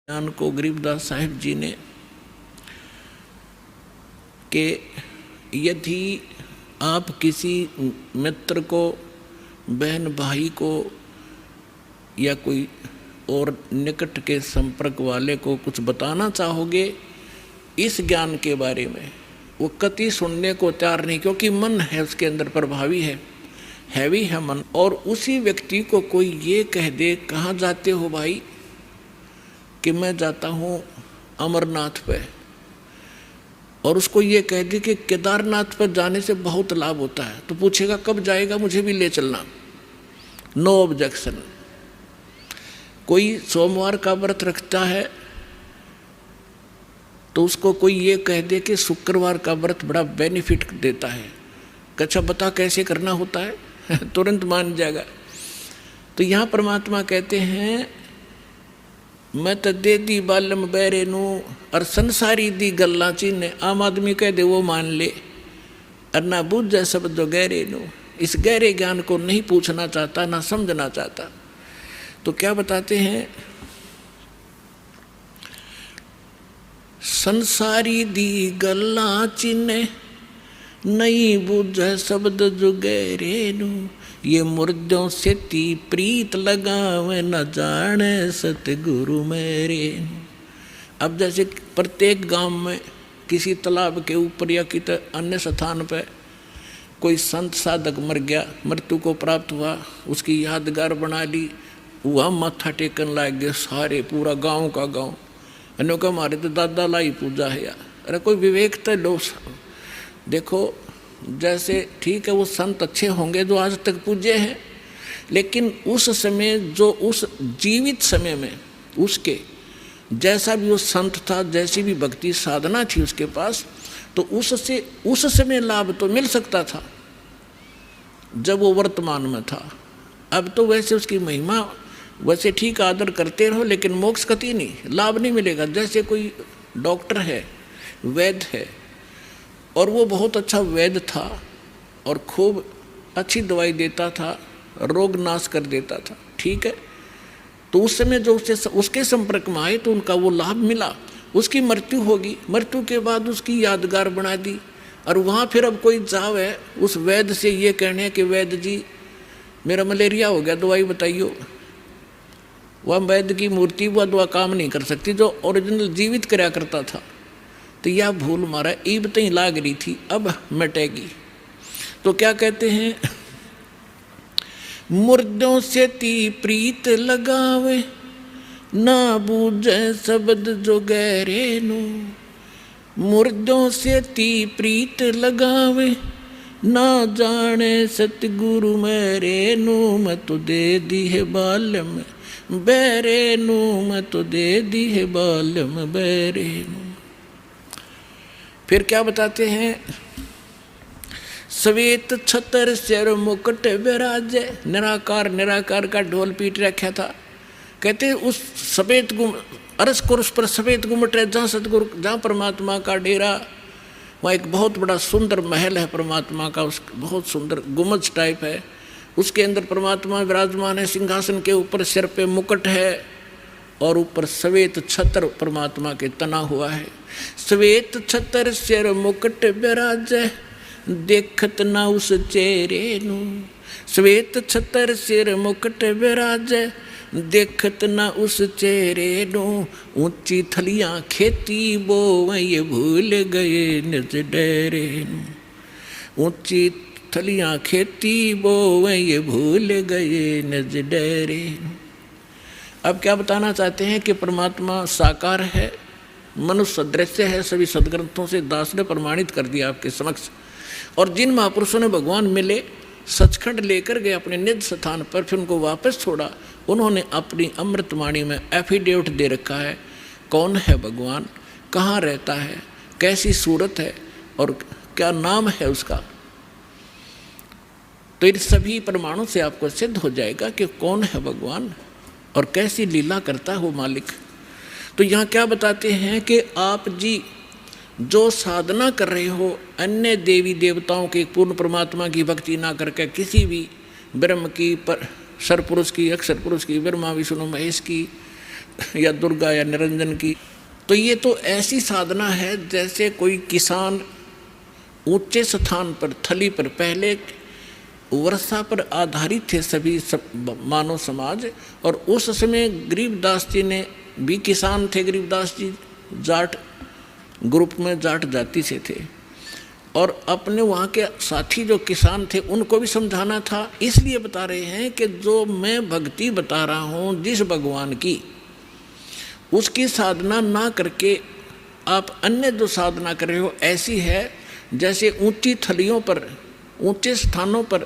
ज्ञान को गरीबदास साहिब जी ने कि यदि आप किसी मित्र को, बहन भाई को या कोई और निकट के संपर्क वाले को कुछ बताना चाहोगे इस ज्ञान के बारे में, वो कति सुनने को तैयार नहीं, क्योंकि मन है उसके अंदर प्रभावी है, हैवी है मन। और उसी व्यक्ति को कोई ये कह दे, कहाँ जाते हो भाई, कि मैं जाता हूँ अमरनाथ पे, और उसको ये कह दे कि केदारनाथ पर जाने से बहुत लाभ होता है, तो पूछेगा कब जाएगा, मुझे भी ले चलना, नो ऑब्जेक्शन। कोई सोमवार का व्रत रखता है तो उसको कोई ये कह दे कि शुक्रवार का व्रत बड़ा बेनिफिट देता है, अच्छा बता कैसे करना होता है तुरंत मान जाएगा। तो यहाँ परमात्मा कहते हैं मैं तो दे दी बालम बैरे नू और संसारी दी गल्ला चीने। आम आदमी कह दे वो मान ले, और ना बूझ जाए सब जो गहरे नू, इस गहरे ज्ञान को नहीं पूछना चाहता, ना समझना चाहता। तो क्या बताते हैं, संसारी दी गल्ला चीने नहीं बूझे शब्द जो गहरे नू, ये मुर्दों से ती प्रीत लगावे न जाने सतगुरु मेरे। अब जैसे प्रत्येक गांव में किसी तालाब के ऊपर या किसी अन्य स्थान पर कोई संत साधक मर गया, मृत्यु को प्राप्त हुआ, उसकी यादगार बना ली, वह माथा टेकन लग गए सारे, पूरा गांव का गांव। अनोखा हमारे तो दादा लाई पूजा है यार, अरे कोई विवेक तो लो। देखो जैसे ठीक है वो संत अच्छे होंगे जो आज तक पूज्य हैं, लेकिन उस समय जो उस जीवित समय में उसके जैसा भी वो संत था, जैसी भी भक्ति साधना थी उसके पास, तो उससे उस समय लाभ तो मिल सकता था जब वो वर्तमान में था। अब तो वैसे उसकी महिमा वैसे ठीक आदर करते रहो, लेकिन मोक्ष कति नहीं, लाभ नहीं मिलेगा। जैसे कोई डॉक्टर है, वैद्य है, और वो बहुत अच्छा वैद्य था और खूब अच्छी दवाई देता था, रोग नाश कर देता था, ठीक है, तो उस समय जो उसके संपर्क में आए तो उनका वो लाभ मिला। उसकी मृत्यु होगी, मृत्यु के बाद उसकी यादगार बना दी, और वहाँ फिर अब कोई जावे उस वैद्य से ये कहने कि वैद्य जी मेरा मलेरिया हो गया, दवाई बताइयो, वह वैद्य की मूर्ति वह दवा काम नहीं कर सकती जो ओरिजिनल जीवित कराया करता था। तो यह भूल मारा ईब तई लाग रही थी, अब मिटेगी। तो क्या कहते हैं, मुर्दों से ती प्रीत लगावे ना बूझे शब्द जो गहरे नू, मुर्दों से ती प्रीत लगावे ना जाने सतगुरु मेरे नू, मैं तो दे दी है बालम बैरे नू, मैं तो दे दी है बालम बैरे नू। फिर क्या बताते हैं, श्वेत छतर सिर मुकुट विराजे, निराकार निराकार का ढोल पीट रखा था। कहते उस सफेद अरस कुर्स पर सफेद गुम्मट है, जहाँ सतगुरु, जहाँ परमात्मा का डेरा, वहाँ एक बहुत बड़ा सुंदर महल है परमात्मा का, उस बहुत सुंदर गुम्बज टाइप है, उसके अंदर परमात्मा विराजमान है, सिंहासन के ऊपर सिर पे मुकुट है, और ऊपर श्वेत छत्र परमात्मा के तना हुआ है। श्वेत छत्र सिर मुकुट विराजे देखत ना उस चेहरे नू, श्वेत छत्र सिर मुकुट विराजे देखत ना उस चेहरे नू, ऊंची थलियां खेती बो ये भूल गए निज डेरे नू, ऊंची थलियां खेती बो ये भूल गए निज डेरे नू। अब क्या बताना चाहते हैं कि परमात्मा साकार है, मनुष्य दृश्य है, सभी सदग्रंथों से दास ने प्रमाणित कर दिया आपके समक्ष। और जिन महापुरुषों ने भगवान मिले, सचखंड लेकर गए अपने निज स्थान पर, फिर उनको वापस छोड़ा, उन्होंने अपनी अमृतवाणी में एफिडेविट दे रखा है कौन है भगवान, कहाँ रहता है, कैसी सूरत है और क्या नाम है उसका। तो इन सभी प्रमाणों से आपको सिद्ध हो जाएगा कि कौन है भगवान और कैसी लीला करता है वो मालिक। तो यहाँ क्या बताते हैं कि आप जी जो साधना कर रहे हो, अन्य देवी देवताओं के पूर्ण परमात्मा की भक्ति ना करके किसी भी ब्रह्म की, पर सरपुरुष की, अक्षर पुरुष की, ब्रह्मा विष्णु महेश की, या दुर्गा या निरंजन की। तो ये तो ऐसी साधना है जैसे कोई किसान ऊंचे स्थान पर, थली पर, पहले वर्षा पर आधारित थे सभी मानव समाज, और उस समय गरीबदास जी ने भी किसान थे। गरीबदास जी जाट ग्रुप में, जाट जाति से थे, और अपने वहाँ के साथी जो किसान थे उनको भी समझाना था। इसलिए बता रहे हैं कि जो मैं भक्ति बता रहा हूँ जिस भगवान की, उसकी साधना ना करके आप अन्य जो साधना कर रहे हो ऐसी है जैसे ऊंची थलियों पर, ऊंचे स्थानों पर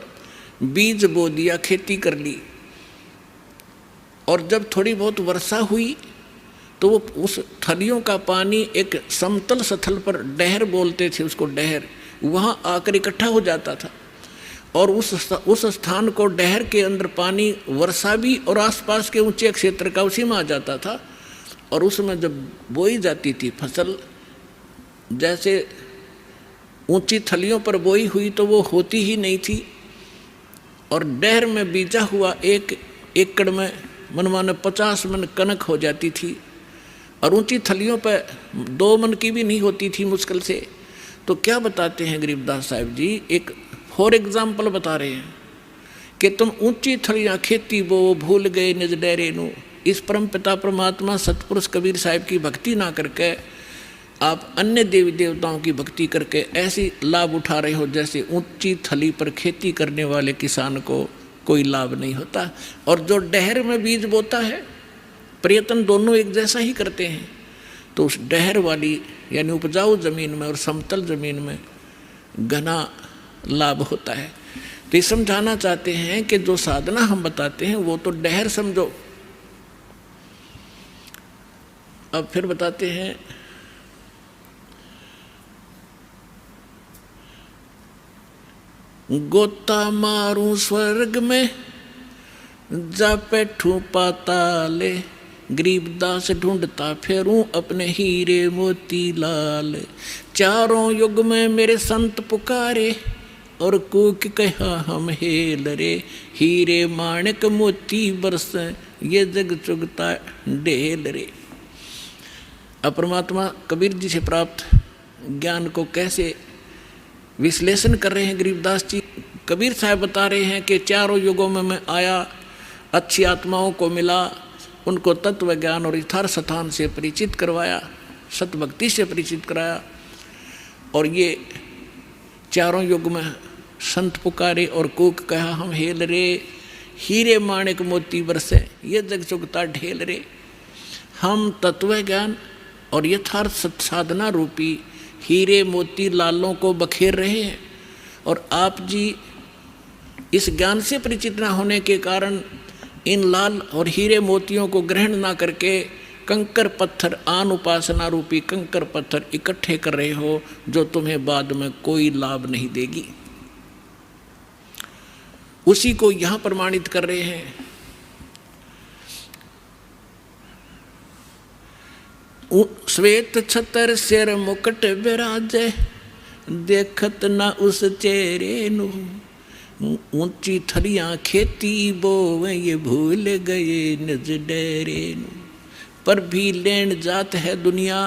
बीज बो दिया, खेती कर ली, और जब थोड़ी बहुत वर्षा हुई तो वो उस थलियों का पानी एक समतल स्थल पर, डहर बोलते थे उसको, डहर, वहाँ आकर इकट्ठा हो जाता था, और उस स्थान को, डहर के अंदर पानी, वर्षा भी और आसपास के ऊंचे क्षेत्र का उसी में आ जाता था। और उसमें जब बोई जाती थी फसल, जैसे ऊंची थलियों पर बोई हुई तो वो होती ही नहीं थी, और डहर में बीजा हुआ 1 एकड़ में मनमाने 50 मन कनक हो जाती थी, और ऊंची थलियों पर 2 मन की भी नहीं होती थी मुश्किल से। तो क्या बताते हैं गरीबदास साहब जी, एक फॉर एग्जाम्पल बता रहे हैं कि तुम ऊंची थलियाँ खेती बो, भूल गए निज डेरे नू। इस परम पिता परमात्मा सतपुरुष कबीर साहब की भक्ति ना करके आप अन्य देवी देवताओं की भक्ति करके ऐसी लाभ उठा रहे हो जैसे ऊंची थली पर खेती करने वाले किसान को कोई लाभ नहीं होता। और जो डहर में बीज बोता है, प्रयत्न दोनों एक जैसा ही करते हैं, तो उस डहर वाली यानी उपजाऊ ज़मीन में और समतल ज़मीन में घना लाभ होता है। तो ये समझाना चाहते हैं कि जो साधना हम बताते हैं वो तो डहर समझो। अब फिर बताते हैं, गोता मारूं स्वर्ग में, जा बैठूं पाताले, गरीबदास ढूंढता फेरूं अपने हीरे मोती लाल। चारों युग में मेरे संत पुकारे, और कूक कहा हम हेल रे, हीरे माणिक मोती बरस, ये जग चुगता ढेल रे। अब परमात्मा कबीर जी से प्राप्त ज्ञान को कैसे विश्लेषण कर रहे हैं गरीबदास जी। कबीर साहब बता रहे हैं कि चारों युगों में मैं आया, अच्छी आत्माओं को मिला, उनको तत्व ज्ञान और यथार्थ स्थान से परिचित करवाया, सतभक्ति से परिचित कराया, और ये चारों युग में संत पुकारे और कूक कहा हम हेल रे, हीरे माणिक मोती बरसे, ये जग चुगता ढेल रे। हम तत्व ज्ञान और यथार्थ साधना रूपी हीरे मोती लालों को बखेर रहे हैं, और आप जी इस ज्ञान से परिचित न होने के कारण इन लाल और हीरे मोतियों को ग्रहण ना करके कंकर पत्थर, आन उपासना रूपी कंकर पत्थर इकट्ठे कर रहे हो, जो तुम्हें बाद में कोई लाभ नहीं देगी। उसी को यहाँ प्रमाणित कर रहे हैं। श्वेत छतर सिर मुकुट विराजे, देखत न उस चेहरे नु, ऊंची थलियां खेती बोवे, ये भूल गए निज डेरे नु। पर भी लेन जात है दुनिया,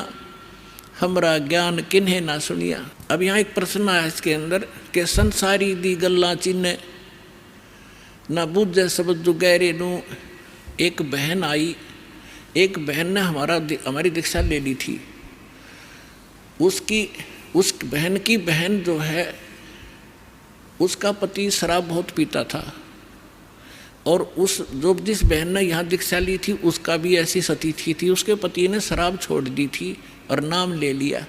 हमरा ज्ञान किन्हें ना सुनिया। अब यहाँ एक प्रश्न है इसके अंदर कि संसारी दी गल्ला चिन्ह ना बुझे सब जुगैरे नु। एक बहन आई, एक बहन ने हमारी दीक्षा ले ली थी। उस बहन की बहन जो है, उसका पति शराब बहुत पीता था, और जिस बहन ने यहाँ दीक्षा ली थी उसका भी ऐसी सतीथी थी। उसके पति ने शराब छोड़ दी थी और नाम ले लिया,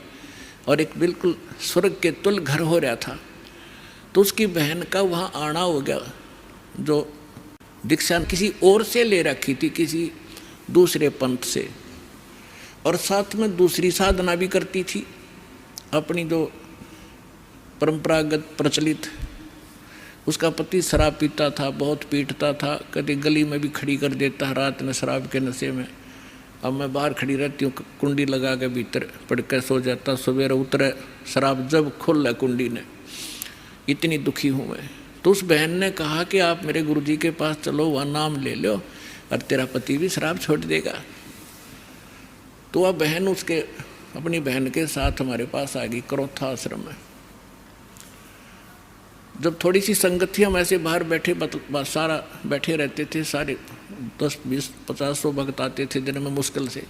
और एक बिल्कुल स्वर्ग के तुल्य घर हो रहा था। तो उसकी बहन का वहाँ आना हो गया, जो दीक्षा किसी और से ले रखी थी, किसी दूसरे पंथ से, और साथ में दूसरी साधना भी करती थी अपनी जो परंपरागत प्रचलित। उसका पति शराब पीता था, बहुत पीटता था, कभी गली में भी खड़ी कर देता है रात में शराब के नशे में। अब मैं बाहर खड़ी रहती हूँ, कुंडी लगा के भीतर पड़ कर सो जाता, सवेरे उतरे शराब जब खुल कुंडी ने, इतनी दुखी हूँ मैं। तो उस बहन ने कहा कि आप मेरे गुरुजी के पास चलो, वहाँ नाम ले लो और तेरा पति भी शराब छोड़ देगा। तो वह बहन उसके अपनी बहन के साथ हमारे पास आ गई करोथा आश्रम में। जब थोड़ी सी संगत थी, हम ऐसे बाहर बैठे सारा बैठे रहते थे, सारे 10, 20, 50, 100 भक्त आते थे दिन में मुश्किल से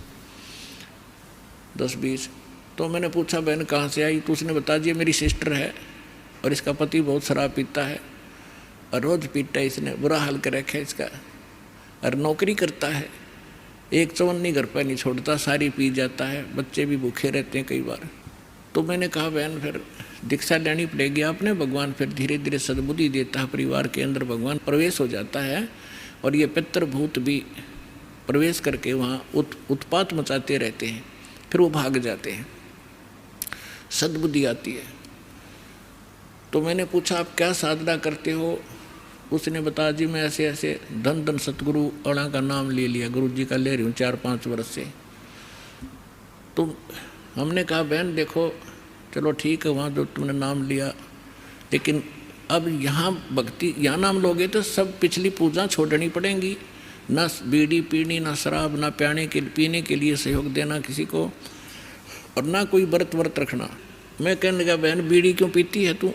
10, 20। तो मैंने पूछा बहन कहाँ से आई? तो उसने बता दिया मेरी सिस्टर है और इसका पति बहुत शराब पीता है और रोज़ पीता है, इसने बुरा हाल कर रखा है इसका, और नौकरी करता है, एक चवन्नी घर पर नहीं छोड़ता, सारी पी जाता है, बच्चे भी भूखे रहते हैं कई बार। तो मैंने कहा बहन फिर दीक्षा लेनी पड़ेगी आपने, भगवान फिर धीरे धीरे सद्बुद्धि देता है, परिवार के अंदर भगवान प्रवेश हो जाता है और ये पितृभूत भी प्रवेश करके वहाँ उत्पात मचाते रहते हैं, फिर वो भाग जाते हैं, सद्बुद्धि आती है। तो मैंने पूछा आप क्या साधना करते हो? उसने बताया जी मैं ऐसे ऐसे धन धन सतगुरु अड़ा का नाम ले लिया, गुरु जी का ले रही हूँ 4-5 वर्ष से। तो हमने कहा बहन देखो चलो ठीक है वहाँ जो तुमने नाम लिया, लेकिन अब यहाँ भक्ति यहाँ नाम लोगे तो सब पिछली पूजा छोड़नी पड़ेंगी, ना बीड़ी पीनी, ना शराब, ना पीने के लिए सहयोग देना किसी को, और ना कोई व्रत रखना। मैं कहने लगा बहन बीड़ी क्यों पीती है तू?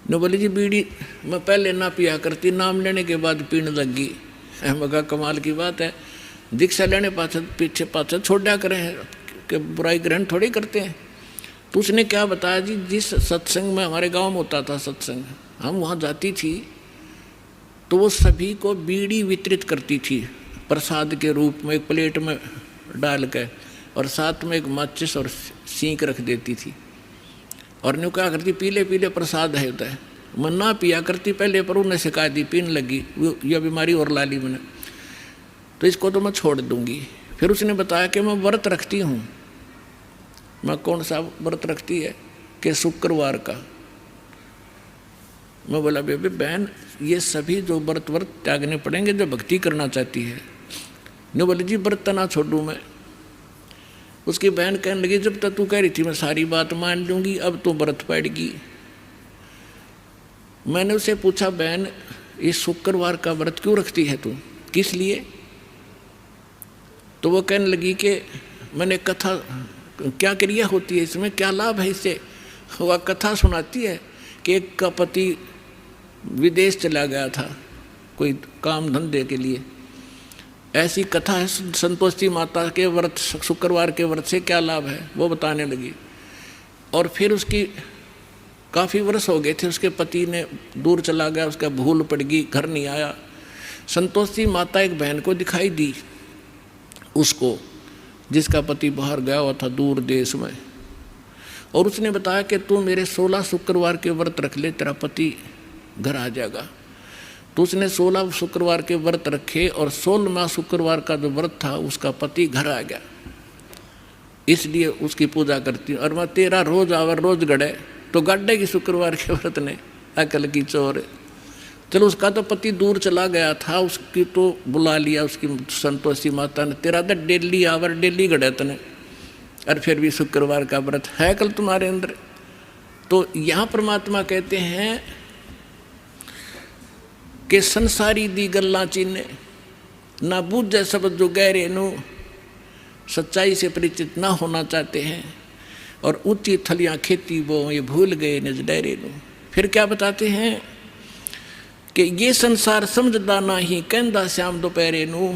न बोली जी बीड़ी मैं पहले ना पिया करती, नाम लेने के बाद पीने लग गई। मगा कमाल की बात है, दीक्षा लेने पीछे पाछे छोड़ा करें कि बुराई ग्रहण थोड़ी करते हैं। तो उसने क्या बताया जी, जिस सत्संग में हमारे गांव में होता था सत्संग, हम वहाँ जाती थी तो वो सभी को बीड़ी वितरित करती थी प्रसाद के रूप में, एक प्लेट में डाल के, और साथ में एक माचिस और सींक रख देती थी, और न्यू क्या करती पीले पीले प्रसाद है होता है। मैं ना पिया करती पहले, पर उन्हें शिकायत दी, पीने लगी, यह बीमारी और ला ली मैंने, तो इसको तो मैं छोड़ दूंगी। फिर उसने बताया कि मैं व्रत रखती हूँ। मैं कौन सा व्रत रखती है? कि शुक्रवार का। मैं बोला बेबे बहन ये सभी जो व्रत त्यागने पड़ेंगे जो भक्ति करना चाहती है। नहीं बोले जी व्रत ना छोड़ूँ मैं। उसकी बहन कहने लगी जब तक तू कह रही थी मैं सारी बात मान लूँगी, अब तो व्रत पड़ेगी। मैंने उसे पूछा बहन इस शुक्रवार का व्रत क्यों रखती है तू, किस लिए? तो वो कहने लगी कि मैंने कथा, क्या क्रिया होती है इसमें, क्या लाभ है इससे? वह कथा सुनाती है कि एक का पति विदेश चला गया था कोई काम धंधे के लिए, ऐसी कथा है। संतोषी माता के व्रत, शुक्रवार के व्रत से क्या लाभ है वो बताने लगी। और फिर उसकी काफ़ी वर्ष हो गए थे, उसके पति ने दूर चला गया, उसका भूल पड़ गई, घर नहीं आया। संतोषी माता एक बहन को दिखाई दी उसको, जिसका पति बाहर गया हुआ था दूर देश में, और उसने बताया कि तू मेरे 16 शुक्रवार के व्रत रख ले, तेरा पति घर आ जाएगा। तो उसने 16 शुक्रवार के व्रत रखे और 16वां शुक्रवार का जो व्रत था उसका पति घर आ गया, इसलिए उसकी पूजा करती हूँ। और मैं 13 रोज आवर रोज गड़े तो गड्ढे की शुक्रवार के व्रत ने अकल की चोर। चलो उसका तो पति दूर चला गया था, उसकी तो बुला लिया उसकी संतोषी माता ने, तेरा तो डेली आवर डेली गड़े तने, और फिर भी शुक्रवार का व्रत है कल तुम्हारे अंदर। तो यहाँ परमात्मा कहते हैं कि संसारी दी गल्ला चीने ना बूझे शब्द जो गहरे नु, सच्चाई से परिचित ना होना चाहते हैं, और ऊंची थलियाँ खेती वो ये भूल गए निज डेरे नु। फिर क्या बताते हैं कि ये संसार समझदा नहीं कहंदा श्याम दोपहरे नु।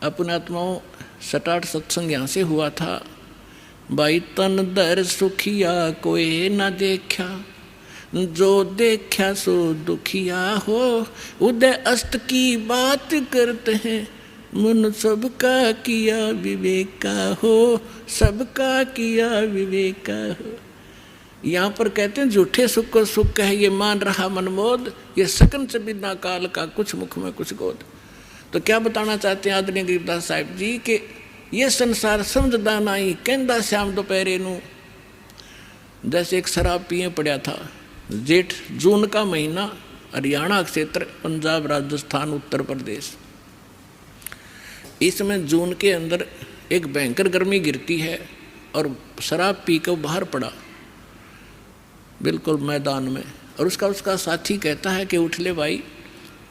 अपने आत्माओं 7-8 सत्संग यहाँ से हुआ था। भाई तन दर सुखिया कोई ना देखा, जो देखा सो दुखिया हो, उदय अस्त की बात करते हैं, मन सबका किया विवेका हो, सबका किया विवेका हो। यहाँ पर कहते हैं झूठे सुख को सुख है ये मान रहा मनमोद, ये सकन से बिना काल का कुछ मुख में कुछ गोद। तो क्या बताना चाहते हैं आदरणीय गरीबदास साहिब जी कि ये संसार समझदा नहीं कहंदा श्याम दोपहरे नु। जैसे एक शराब पिए पड़ा था, जेठ जून का महीना, हरियाणा क्षेत्र, पंजाब, राजस्थान, उत्तर प्रदेश। इसमें जून के अंदर एक भयंकर गर्मी गिरती है और शराब पी कर बाहर पड़ा बिल्कुल मैदान में, और उसका साथी कहता है कि उठ ले भाई,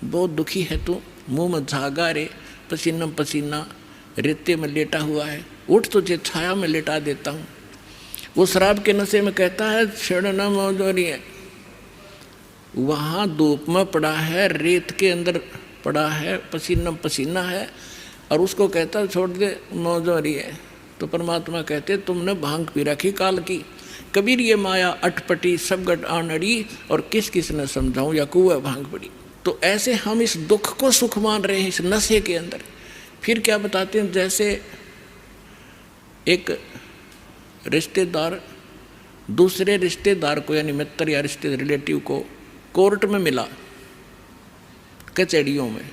बहुत दुखी है तू, मुंह में झागा रे, पसीना पसीना, रेते में लेटा हुआ है, उठ तुझे छाया में लेटा देता हूँ। वो शराब के नशे में कहता है छेड़ना मौजूरी है, वहाँ धूप में पड़ा है, रेत के अंदर पड़ा है, पसीना पसीना है, और उसको कहता छोड़ दे मौजूरी है। तो परमात्मा कहते तुमने भांग पी रखी काल की, कबीर ये माया अटपटी सब गट आनड़ी, और किस किस ने समझाऊं या कुआ भांग पड़ी। तो ऐसे हम इस दुख को सुख मान रहे हैं इस नशे के अंदर। फिर क्या बताते हैं, जैसे एक रिश्तेदार दूसरे रिश्तेदार को यानी मित्र या रिश्ते रिलेटिव को कोर्ट में मिला, कचहरियों में,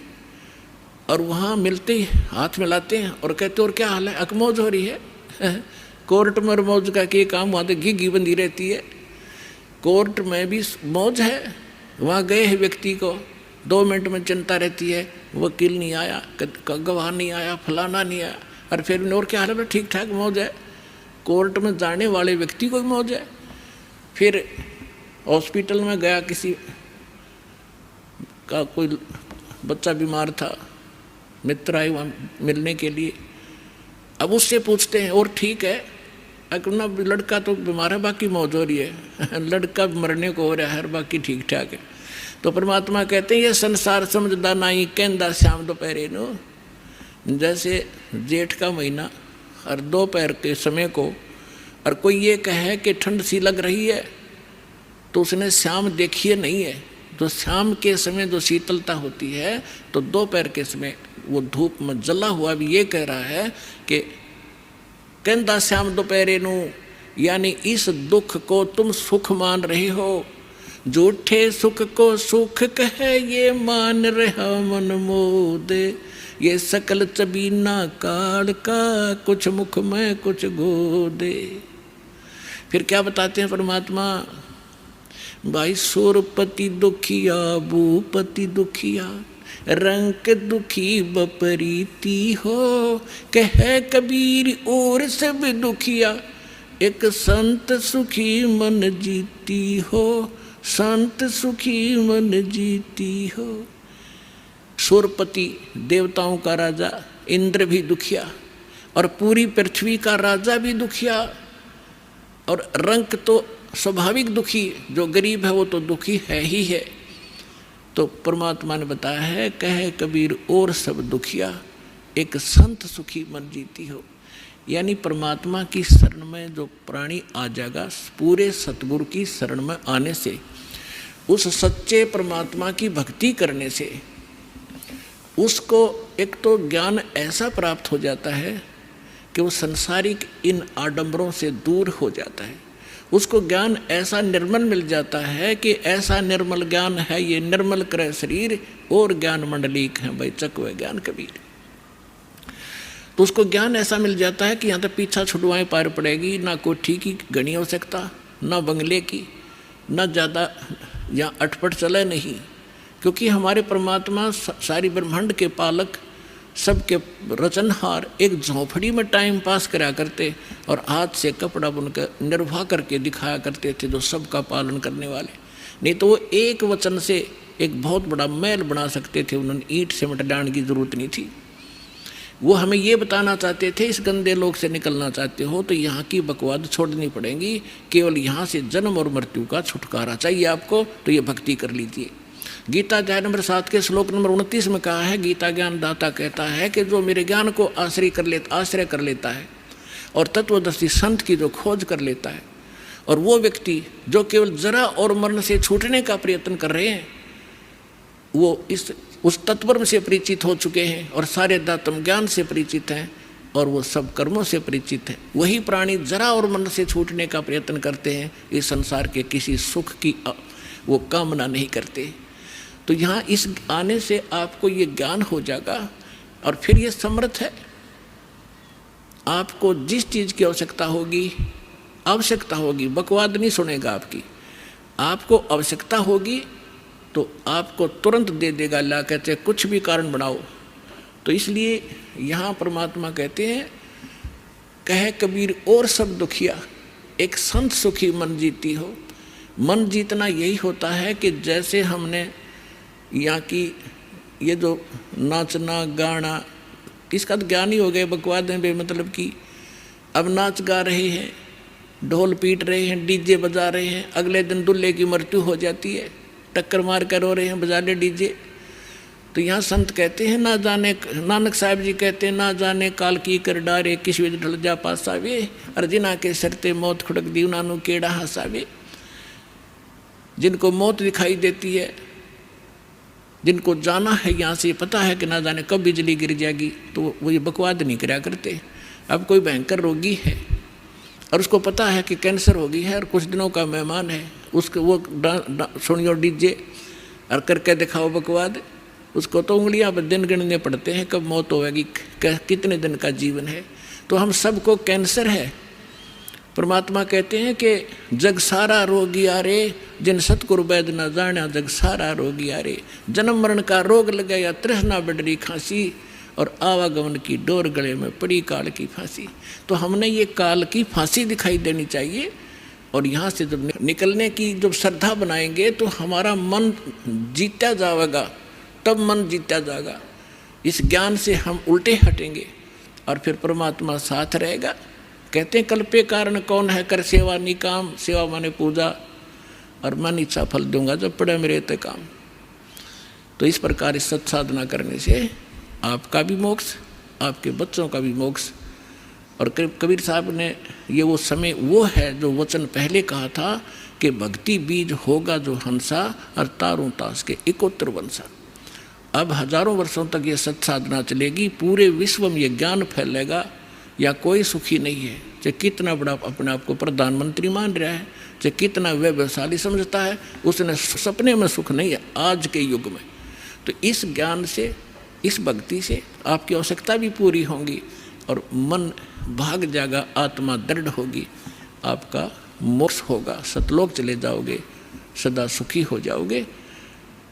और वहाँ मिलते ही हाथ मिलाते हैं और कहते और क्या हाल है, अकमौज हो रही है। कोर्ट में मौज का क्या काम, वहाँ तो घी बंधी रहती है। कोर्ट में भी मौज है, वहाँ गए हैं व्यक्ति को 2 मिनट में चिंता रहती है, वकील नहीं आया, गवाह नहीं आया, फलाना नहीं आया, और फिर और क्या हाल है, ठीक ठाक मौज है। कोर्ट में जाने वाले व्यक्ति को भी मौज है। फिर हॉस्पिटल में गया, किसी का कोई बच्चा बीमार था, मित्र आए वहाँ मिलने के लिए। अब उससे पूछते हैं और ठीक है, अपना लड़का तो बीमार है बाकी मौज हो रही है, लड़का मरने को हो रहा है बाकी ठीक ठाक है। तो परमात्मा कहते हैं ये संसार समझदा नहीं कहंदा श्याम दोपहरे नो। जैसे जेठ का महीना और दोपहर के समय को, और कोई ये कहे कि ठंड सी लग रही है, तो उसने शाम देखी नहीं है। तो शाम के समय जो शीतलता होती है, तो दोपहर के समय वो धूप में जला हुआ भी ये कह रहा है कि कहंदा श्याम दोपहरे नू, यानी इस दुख को तुम सुख मान रहे हो, झूठे सुख को सुख कहे ये मान रहा मन मोदे, ये सकल चबीना काल का, कुछ मुख में कुछ गोदे। फिर क्या बताते हैं परमात्मा, भाई सुरपति दुखिया भूपति दुखिया, रंग दुखी बपरीती हो, कह कबीर और सब दुखिया, एक संत सुखी मन जीती हो, संत सुखी मन जीती हो। सुरपति देवताओं का राजा इंद्र भी दुखिया, और पूरी पृथ्वी का राजा भी दुखिया, और रंक तो स्वाभाविक दुखी, जो गरीब है वो तो दुखी है ही है। तो परमात्मा ने बताया है, कहे कबीर और सब दुखिया, एक संत सुखी मन जीती हो। यानी परमात्मा की शरण में जो प्राणी आ जाएगा, पूरे सतगुरु की शरण में आने से, उस सच्चे परमात्मा की भक्ति करने से, उसको एक तो ज्ञान ऐसा प्राप्त हो जाता है कि वो संसारिक इन आडंबरों से दूर हो जाता है। उसको ज्ञान ऐसा निर्मल मिल जाता है कि ऐसा निर्मल ज्ञान है ये निर्मल करे शरीर, और ज्ञान मंडलीक है भाई चकवे ज्ञान कबीर। तो उसको ज्ञान ऐसा मिल जाता है कि यहाँ तक पीछा छुड़वाएं पार पड़ेगी, ना कोठी की घनी हो सकता, ना बंगले की, ना ज़्यादा यहाँ अटपट चले नहीं, क्योंकि हमारे परमात्मा सारी ब्रह्मांड के पालक, सबके रचनहार एक झोंपड़ी में टाइम पास करा करते और हाथ से कपड़ा बुनकर निर्वाह करके दिखाया करते थे, जो सबका पालन करने वाले। नहीं तो वो एक वचन से एक बहुत बड़ा महल बना सकते थे, उन्होंने ईंट सीमेंट डालने की जरूरत नहीं थी। वो हमें ये बताना चाहते थे, इस गंदे लोक से निकलना चाहते हो तो यहाँ की बकवाद छोड़नी पड़ेगी, केवल यहाँ से जन्म और मृत्यु का छुटकारा चाहिए आपको, तो ये भक्ति कर लीजिए। गीता अध्याय नंबर 7 के श्लोक नंबर 29 में कहा है, गीता ज्ञान दाता कहता है कि जो मेरे ज्ञान को आश्रय कर लेता है और तत्वदर्शी संत की जो खोज कर लेता है, और वो व्यक्ति जो केवल जरा और मरण से छूटने का प्रयत्न कर रहे हैं, वो उस तत्व से परिचित हो चुके हैं और सारे दातम ज्ञान से परिचित हैं और वो सब कर्मों से परिचित हैं। वही प्राणी जरा और मरण से छूटने का प्रयत्न करते हैं, इस संसार के किसी सुख की वो कामना नहीं करते। तो यहाँ इस आने से आपको ये ज्ञान हो जाएगा, और फिर ये समर्थ है। आपको जिस चीज़ की आवश्यकता होगी, बकवाद नहीं सुनेगा आपकी। आपको आवश्यकता होगी तो आपको तुरंत दे देगा अल्लाह, कहते हैं कुछ भी कारण बनाओ। तो इसलिए यहाँ परमात्मा कहते हैं, कहे कबीर और सब दुखिया, एक संत सुखी मन जीती हो। मन जीतना यही होता है कि जैसे हमने यहाँ की ये जो नाचना गाना इसका तो ज्ञान ही हो गया, बकवाद है बेमतलब की। अब नाच गा रहे हैं, ढोल पीट रहे हैं, डीजे बजा रहे हैं, अगले दिन दूल्हे की मृत्यु हो जाती है, टक्कर मार कर रो रहे हैं, बजा ले डीजे। तो यहाँ संत कहते हैं ना जाने, नानक साहब जी कहते हैं ना जाने काल की कर डारे, किस विध ढल जा पासावे, अर्जिना के सरते मौत खुड़क दी उन्होंने केड़ा हंसावे। जिनको मौत दिखाई देती है, जिनको जाना है यहाँ से, पता है कि ना जाने कब बिजली गिर जाएगी, तो वो ये बकवाद नहीं कराया करते। अब कोई भयंकर रोगी है और उसको पता है कि कैंसर हो गई है और कुछ दिनों का मेहमान है, उसको वो सुनियो डीजे और करके दिखाओ बकवाद, उसको तो उंगलियां पर दिन गिनने पड़ते हैं कब मौत होगी, कितने दिन का जीवन है। तो हम सबको कैंसर है। परमात्मा कहते हैं कि जग सारा रोगी आरे, जिन सतगुरु वैद न जाना, जग सारा रोगी आरे। जन्म मरण का रोग लगाया, तृष्णा बढ़री खांसी, और आवागमन की डोर गले में पड़ी काल की फांसी। तो हमने ये काल की फांसी दिखाई देनी चाहिए, और यहाँ से जब निकलने की जब श्रद्धा बनाएंगे तो हमारा मन जीता जाएगा, तब मन जीता जाएगा। इस ज्ञान से हम उल्टे हटेंगे और फिर परमात्मा साथ रहेगा। कहते हैं कल्पे कारण कौन है, कर सेवा निकाम, सेवा माने पूजा, और मन इच्छा फल दूंगा जब पड़े मेरे ते काम। तो इस प्रकार इस सत्साधना करने से आपका भी मोक्ष, आपके बच्चों का भी मोक्ष। और कबीर साहब ने ये वो समय वो है जो वचन पहले कहा था कि भक्ति बीज होगा जो हंसा, और तारों तास के इकोत्र वंशा। अब हजारों वर्षों तक ये सत्साधना चलेगी, पूरे विश्व में ये ज्ञान फैलेगा, या कोई सुखी नहीं है, चाहे कितना बड़ा अपने आप को प्रधानमंत्री मान रहा है, चाहे कितना वैभवशाली समझता है, उसने सपने में सुख नहीं है आज के युग में। तो इस ज्ञान से, इस भक्ति से आपकी आवश्यकता भी पूरी होगी और मन भाग जाएगा, आत्मा दृढ़ होगी, आपका मोक्ष होगा, सतलोक चले जाओगे, सदा सुखी हो जाओगे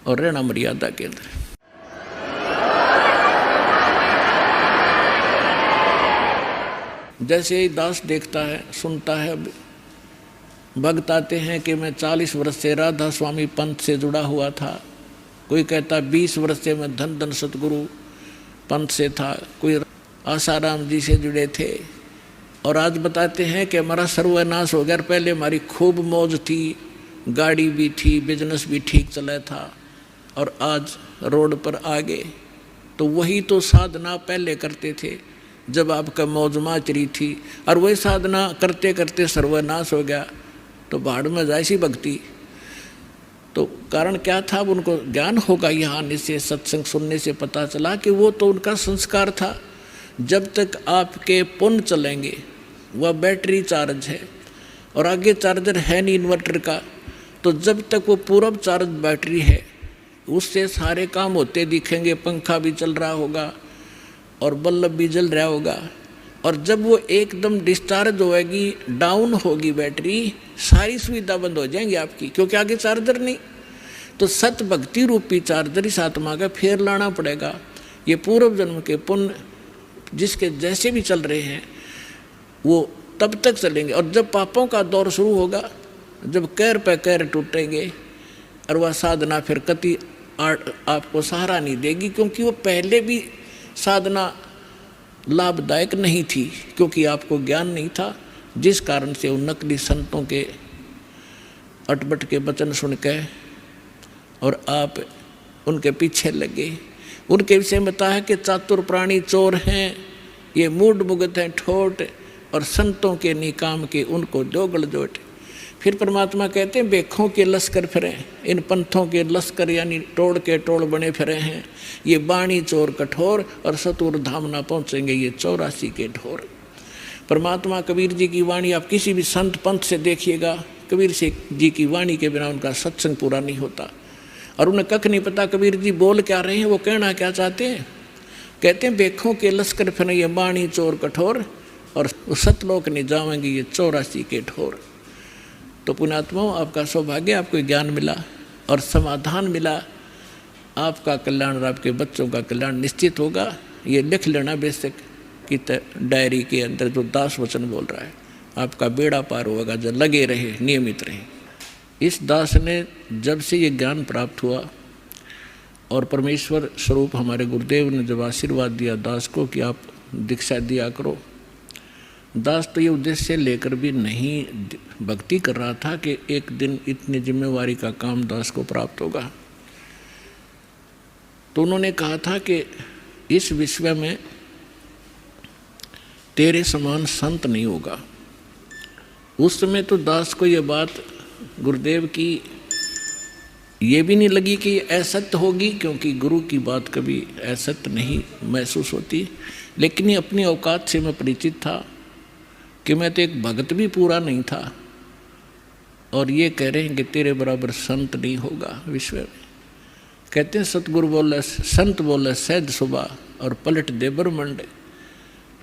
और रहना मर्यादा के अंदर। जैसे ही दास देखता है, सुनता है, भक्त आते हैं कि मैं 40 वर्ष से राधा स्वामी पंथ से जुड़ा हुआ था, कोई कहता 20 वर्ष से मैं धन धन सतगुरु पंथ से था, कोई आसाराम जी से जुड़े थे, और आज बताते हैं कि हमारा सर्वनाश हो गया। पहले हमारी खूब मौज थी, गाड़ी भी थी, बिजनेस भी ठीक चला था, और आज रोड पर आ गए। तो वही तो साधना पहले करते थे जब आपका मौज माचरी थी, और वही साधना करते करते सर्वनाश हो गया, तो भाड़ में जाए सी भक्ति। तो कारण क्या था? उनको ज्ञान होगा यहाँ आने से, सत्संग सुनने से पता चला कि वो तो उनका संस्कार था। जब तक आपके पुण्य चलेंगे, वह बैटरी चार्ज है और आगे चार्जर है नहीं इन्वर्टर का, तो जब तक वो पूर्व चार्ज बैटरी है उससे सारे काम होते दिखेंगे, पंखा भी चल रहा होगा और बल्ब भी जल रहा होगा। और जब वो एकदम डिस्चार्ज होएगी, डाउन होगी बैटरी, सारी सुविधा बंद हो जाएंगी आपकी, क्योंकि आगे चार्जर नहीं। तो सत भक्ति रूपी चार्जर इस आत्मा का फेर लाना पड़ेगा। ये पूर्व जन्म के पुण्य जिसके जैसे भी चल रहे हैं वो तब तक चलेंगे, और जब पापों का दौर शुरू होगा, जब कैर पे कैर टूटेंगे, और वह साधना फिर कति आपको सहारा नहीं देगी, क्योंकि वो पहले भी साधना लाभदायक नहीं थी, क्योंकि आपको ज्ञान नहीं था, जिस कारण से उन नकली संतों के अटपट के वचन सुन के और आप उनके पीछे लगे। उनके विषय में बताया है कि चातुर प्राणी चोर हैं, ये मूड मुगत हैं ठोट, और संतों के निकाम के उनको जोगल जोट। फिर परमात्मा कहते हैं बेखों के लश्कर फिरे, इन पंथों के लश्कर यानी टोड़ के टोड़ बने फिरे हैं, ये बाणी चोर कठोर, और सतुर धाम ना पहुँचेंगे ये 84 के ढोर। परमात्मा कबीर जी की वाणी आप किसी भी संत पंथ से देखिएगा, कबीर जी की वाणी के बिना उनका सत्संग पूरा नहीं होता, और उन्हें कख नहीं पता कबीर जी बोल क्या रहे हैं, वो कहना क्या चाहते हैं। कहते हैं बेखों के लश्कर फिरे, ये बाणी चोर कठोर, और सतलोक नहीं जाएंगे ये 84 के ढोर। तो पुण्यात्माओं, आपका सौभाग्य, आपको ज्ञान मिला और समाधान मिला, आपका कल्याण और आपके बच्चों का कल्याण निश्चित होगा। ये लिख लेना बेशक कि डायरी के अंदर जो दास वचन बोल रहा है, आपका बेड़ा पार होगा। जो लगे रहे, नियमित रहे। इस दास ने जब से ये ज्ञान प्राप्त हुआ और परमेश्वर स्वरूप हमारे गुरुदेव ने जब आशीर्वाद दिया दास को कि आप दीक्षा दिया करो, दास तो ये उद्देश्य लेकर भी नहीं भक्ति कर रहा था कि एक दिन इतनी जिम्मेवारी का काम दास को प्राप्त होगा। तो उन्होंने कहा था कि इस विश्व में तेरे समान संत नहीं होगा। उस समय तो दास को ये बात गुरुदेव की ये भी नहीं लगी कि असत्य होगी, क्योंकि गुरु की बात कभी असत्य नहीं महसूस होती। लेकिन ये अपनी औकात से मैं परिचित था कि मैं तो एक भगत भी पूरा नहीं था, और ये कह रहे हैं कि तेरे बराबर संत नहीं होगा विश्व में। कहते हैं सतगुरु बोले, संत बोले सहज सुबह और पलट दे ब्रह्मंड।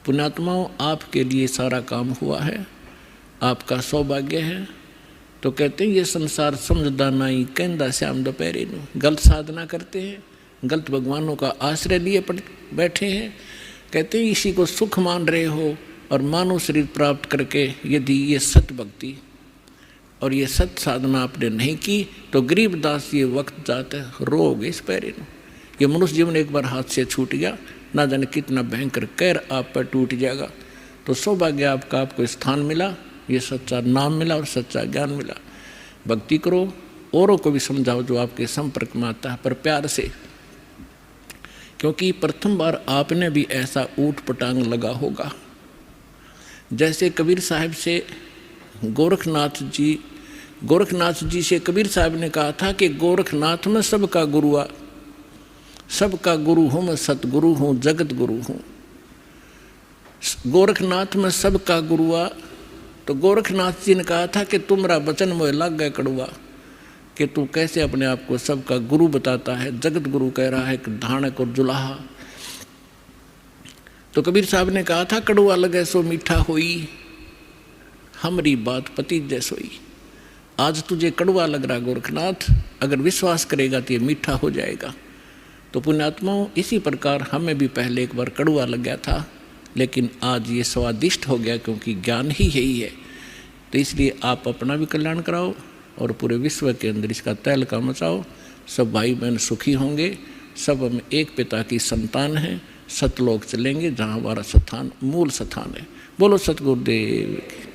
पुण्यात्माओं, आपके लिए सारा काम हुआ है, आपका सौभाग्य है। तो कहते हैं ये संसार समझदा नहीं कहंदा श्याम दोपहरे नू। गलत साधना करते हैं, गलत भगवानों का आश्रय लिए बैठे हैं। कहते हैं इसी को सुख मान रहे हो, और मानव शरीर प्राप्त करके यदि ये सत भक्ति और ये सत साधना आपने नहीं की तो गरीबदास ये वक्त जाते रोगे इस पैरे नू। ये मनुष्य जीवन एक बार हाथ से छूट गया, ना जाने कितना भयंकर कहर आप पर टूट जाएगा। तो सौभाग्य आपका, आपको स्थान मिला, ये सच्चा नाम मिला और सच्चा ज्ञान मिला। भक्ति करो, औरों को भी समझाओ जो आपके संपर्क में आता है, पर प्यार से, क्योंकि प्रथम बार आपने भी ऐसा ऊट पटांग लगा होगा। जैसे कबीर साहब से गोरखनाथ जी से कबीर साहब ने कहा था कि गोरखनाथ में सबका गुरुआ, सबका गुरु हूँ मैं, सतगुरु हूँ, जगत गुरु हूँ। गोरखनाथ में सबका गुरुआ। तो गोरखनाथ जी ने कहा था कि तुम्हारा वचन मोह लग गए कड़ुआ, कि तू कैसे अपने आप को सबका गुरु बताता है। जगत गुरु कह रहा है कि धानक और जुलाहा। तो कबीर साहब ने कहा था कड़ुआ लगे सो मीठा होई, हमारी बात पति जैसोई। आज तुझे कड़ुआ लग रहा गोरखनाथ, अगर विश्वास करेगा तो ये मीठा हो जाएगा। तो पुण्यात्माओं, इसी प्रकार हमें भी पहले एक बार कड़ुआ लग गया था, लेकिन आज ये स्वादिष्ट हो गया, क्योंकि ज्ञान ही यही है। तो इसलिए आप अपना भी कल्याण कराओ और पूरे विश्व के अंदर इसका तहलका मचाओ। सब भाई बहन सुखी होंगे, सब हम एक पिता की संतान हैं, सतलोक चलेंगे जहाँ हमारा स्थान मूल स्थान है। बोलो सतगुरुदेव की।